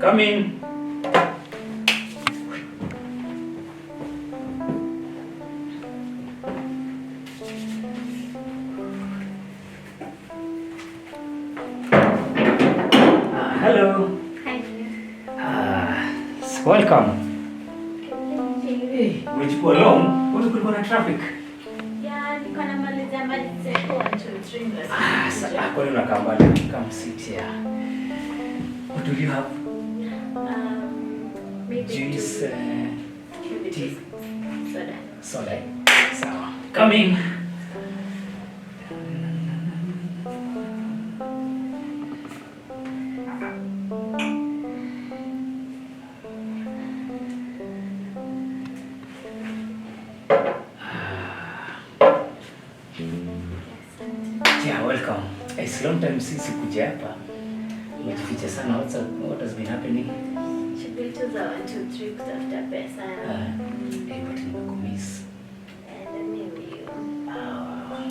Come in. Hello. Hi. Welcome. Hey, umechukua long? Mbona kulikuwa na traffic? Yeah, niko na maliza kwa 1 2 3. Sasa kwa nini unakaa mbali? Come sit here. What do you have? Maybe Juice, tea, soda. soda. Sawa. Come in. Yeah, welcome. It's long time since kuja hapa. Umejificha sana. What has been happening? Shughuli tu za 1 2 3 kutafuta pesa. But nimekumiss. And maybe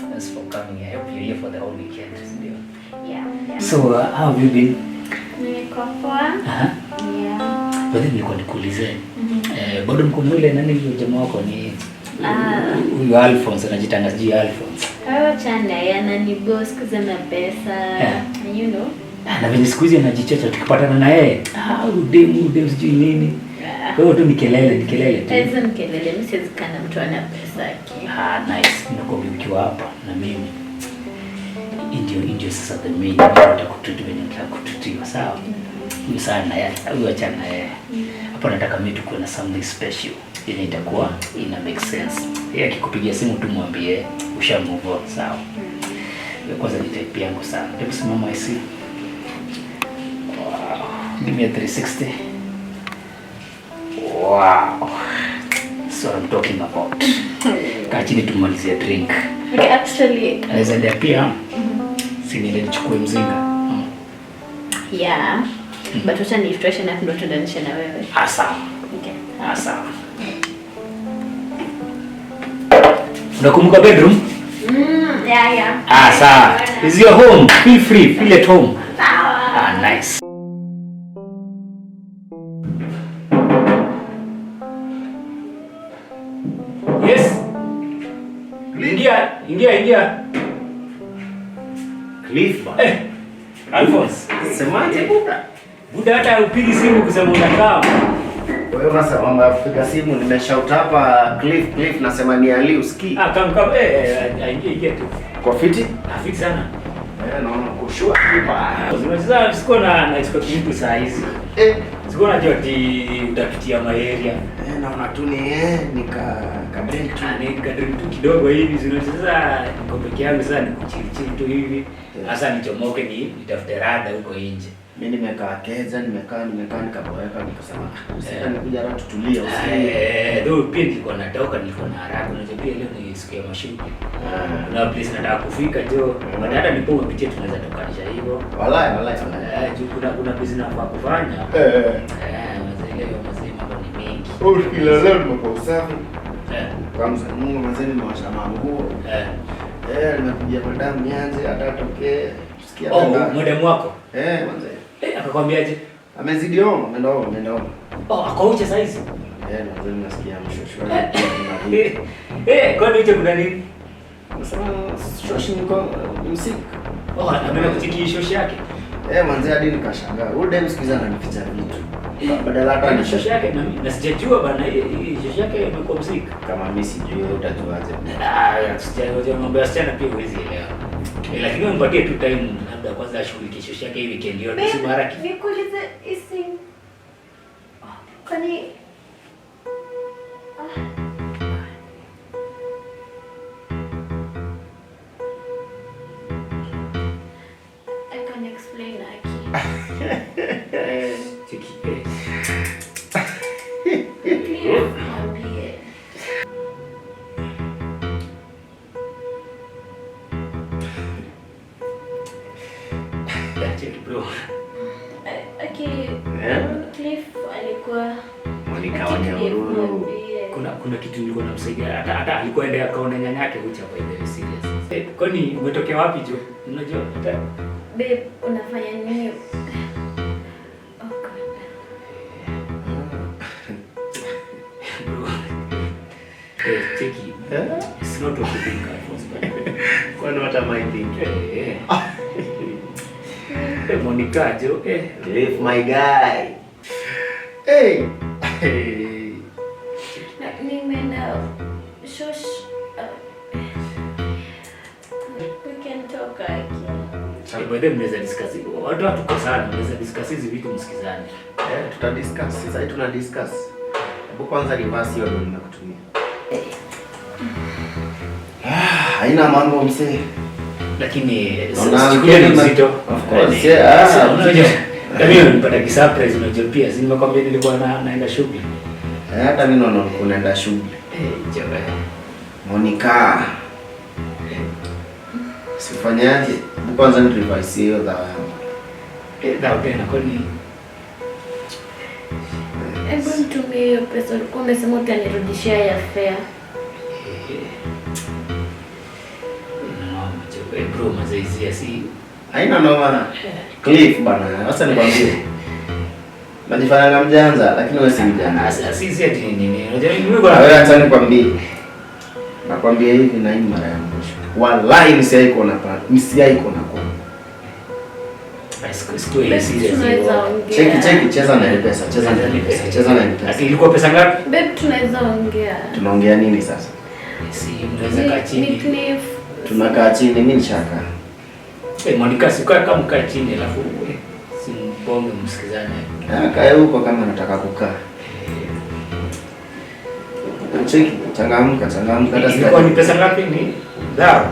Thanks for coming. I hope you're here for the whole weekend. yeah. So, how have you been? Niko poa. Yeah. But then nilikuwa nikuulize. Bado mko mwile nani yule jamaa wako ni huyu Alphonse anajitanga sijui Alphonse. Chana yana ni boss kuzana pesa. You know. Na vile siku hizi anajichocha tukipatana na yeye. Udemu sijui nini. Kwa hiyo tu ni kelele tu. Hizo ni kelele, mimi siwezi kana mtu ana pesa yake. Nice. Ninakuwa mkiwa hapa na mimi. Ndio sasa the main nataka kutreatment nataka kututiwa sawa. Ni sana yeye. Huyu achana na yeye. Hapa nataka mimi tukuwe na something special. Ile itakuwa ina make sense. Yeye akikupigia simu tu mwambie usha move on sawa. Kwanza ni type yangu sana. Hebu simama IC. Wow. Give me a 360. Wow. That's what I'm talking about. Kachini tumalizie drink. Okay, actually. Naweza ndia pia. Si niende nichukue mzinga. Yeah. But wacha ni fresh na ndo tuendanisha na wewe. Sawa. Okay. Sawa. Unakumbuka bedroom? Yeah. Sawa. Is your home? Feel free. Feel at home. Sawa. Nice. Yes. Ingia. Cliff ba. Alphonse. Semaje buda? Buda hata upigi simu kusema unakaa. Wewe unasema mambo ya kupiga simu nimeshout hapa Cliff nasema ni Ali usikii. Come. Ingia tu. Kwa fiti? Afiki sana. Naona kushua hapa. Unaweza siko na expect mtu saa hizi. Siko na joti utapitia maeria. Naona tu ni drink tu. Drink tu kidogo hivi zinaweza niko peke yangu sasa nikuchili tu hivi. Sasa nichomoke nitafute rada huko nje. Mimi nimekaa keza, nimekaa nikaboeka nikasema sasa nikuja hapa tutulie usikie. Ndio pia nilikuwa natoka nilikuwa na haraka unajua pia leo ni siku ya mashughuli. Na place nataka kufika jo. Baada hata nipo upitie tunaweza tokanisha hivyo. Wallahi. Kuna busy na kwa kufanya. Mazee mambo ni mengi. Kila leo nimekuwa usafi. Kwanza Mungu mazeni nimewasha manguo. Nimekuja madam nianze atatokee tusikia dada. Madam wako? Manze. Akakwambiaje? Amezidi homa, ameenda homa. Ako uche saa hizi? Manze nasikia mshosho. Kwani uche kuna nini? Nasema shoshi niko msik. Ameenda kucheki shoshi yake? Manze hadi nikashangaa. Huyu dem sikiza ananificha vitu. Badala hata ni shoshi yake na sijajua bana hii shoshi yake imekuwa msik. Kama mimi sijui wewe utajuaje? Sijajua mambo ya sichana pia huwezi elewa. Lakini mpatie tu time labda kwanza ashughulikie shoshi yake hii weekend yote si haraka. Nikuulize isi. Kwani I can explain Bro. Cliff alikuwa Monica Wanyamuru. Kuna kitu nilikuwa namsaidia hata alikuwa ende akaona nyanyake which are very serious. Kwani umetokea wapi jo? Unajua hata babe unafanya nini? It's not what you think, Alphonse. Kwani what am I thinking? Monica, jo. Leave my guy. Hey. Nimeenda shush. We can talk again. By then mnaweza discuss. Watu tuko sana, mnaweza discuss hizi vitu msikizane. Tutadiscuss. Sasa tuna discuss. Hebu kwanza reverse hiyo ndio ninakutumia. Haina mambo msee. Lakini unachukulia ni mzito. Of course. Unajua mimi nilipata kisurprise unajua pia. Si nimekwambia nilikuwa naenda shughuli. Hata mimi naona unaenda shughuli. Jamaa. Monica. Sifanyaje? Kwanza ni revise hiyo dawa yangu. Dawa tena kwani? Hebu nitumie hiyo pesa. Ulikuwa umesema utanirudishia ya fare. Bro, mazoezi si haina noma. Cliff bana. Sasa nikwambie. Najifanya mjanja lakini wewe si mjanja. Sisi ati nini? Wewe acha nikwambie. Nakwambia hivi na hii mara ya mwisho. Wallahi msiai kuona kwa. Cheki cheza na pesa. Cheza na pesa. Ati ilikuwa pesa ngapi? Babe, tunaweza ongea. Tunaongea nini sasa? Si mnaweza kaa chini. Tunakaa chini, mimi nishaka. Monica sikuwa kama kaa chini alafu simponge msikizane. Kae huko kama nataka kukaa. Cheki, changamka hata sasa. Ilikuwa ni pesa ngapi ni? Dawa.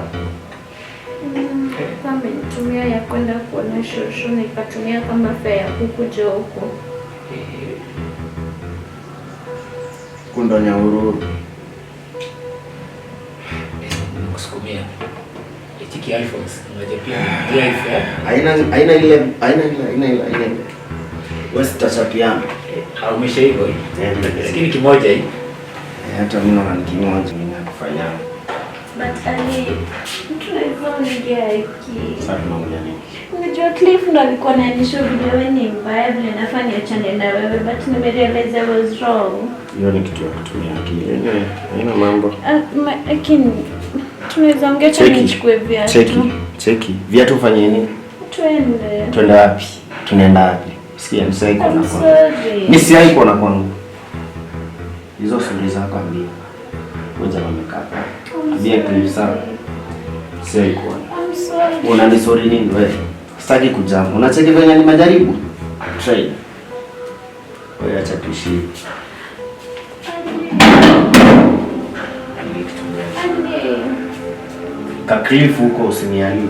Kama nitumia ya kwenda kuona shosho na ikatumia kama fare ya kukuja huko. Kundonya ururu. Kusukumia. Etiki Alphonse, unajua pia drive haina ile. Wewe tutachapiana. Au umeshaigo hii. Lakini kimoja hii. Hata mimi naona ni kimoja mimi nakufanya. But ali tunaweza ongea hiki. Sasa tunaongea nini? Unajua Cliff ndo alikuwa ananishow video wewe ni mbaya vile nafanya achane na wewe, but nimerealize I was wrong. Hiyo ni kitu ya kutumia akili. Haina mambo. Lakini tunaweza ongea kama nichukue viatu. Cheki. Viatu fanye nini? Twende wapi? Tunaenda wapi? Sikia msai kwa na kwangu. Mimi si haiko na kwangu. Hizo stori zako ambia. Ngoja wamekaa. Ambia Cliff sana. Si haiko. I'm sorry. Unanisori nini wewe? Sitaki kujamu. Unacheki venye ni majaribu? Try. Wewe acha tuishi. Ka Cliff huko usiniali.